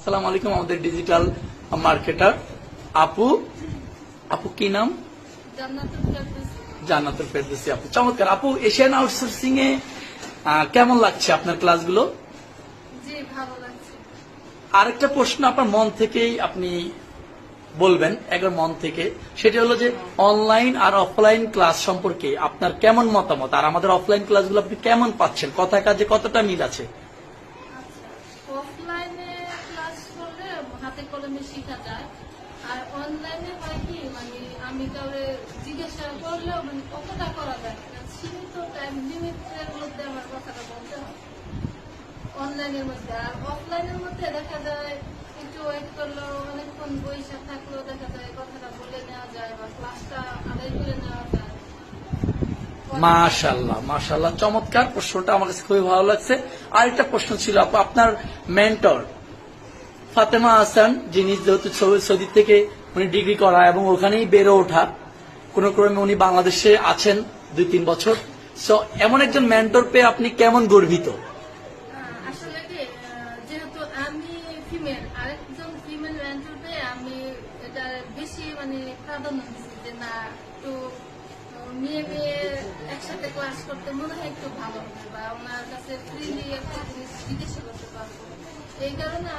আসসালামু আলাইকুম। আমাদের ডিজিটাল মার্কেটার আপু আপু কি নাম? জান্নাতুল ফেরদৌসী আপু। চমৎকার আপু। এশিয়ান আউটসোর্সিং এ কেমন লাগছে আপনার ক্লাসগুলো? জি, ভালো লাগছে। আরেকটা প্রশ্ন আপনার মন থেকেই আপনি বলবেন, একবার মন থেকে, সেটা হলো যে অনলাইন আর অফলাইন ক্লাস সম্পর্কে আপনার কেমন মতামত, আর আমাদের অফলাইন ক্লাসগুলো আপনি কেমন পাচ্ছেন, কথায় কাজে কতটা মিল আছে? আচ্ছা, অফলাইনে ক্লাস করলে হাতে কলমে শেখা যায়, আর অনলাইনে হয় কি মানে আমি কাউরে জিজ্ঞাসা করলেও মানে কতটা করা যায় না, সীমিত টাইম লিমিটের মধ্যে আমার কথাটা বলতে হয় অনলাইনের মধ্যে। আর অফলাইনের মধ্যে দেখা যায় একটু ওয়েট করলেও অনেকক্ষণ বইসা থাকলেও দেখা যায় কথাটা বলে নেওয়া যায় বা ক্লাসটা আদায় করে নেওয়া যায়। মাশাআল্লাহ মাশাআল্লাহ, চমৎকার। প্রশ্নটা আমার কাছে খুবই ভালো লাগছে। আরেকটা প্রশ্ন ছিল আপু, আপনার মেন্টর ফাতেমা হাসান, যিনি যেহেতু সৌদি থেকে উনি ডিগ্রি করা এবং ওখানেই বেড়ে ওঠা, কোন ক্রমে উনি বাংলাদেশে আছেন 2-3 বছর, সো এমন একজন মেন্টর পেয়ে আপনি কেমন গর্বিত? আসলে কি যেহেতু আমি ফিমেল, আরেকজন ফিমেল মেন্টর পেয়ে আমি এটা বেশি মানে প্রাধান্য দিচ্ছি যে না, একটু মেয়ে মেয়ে একসাথে ক্লাস করতে মনে হয় একটু ভালো হবে বা ওনার কাছে ফ্রিলি একটা জিনিস জিজ্ঞাসা করতে পারবো, এই কারণে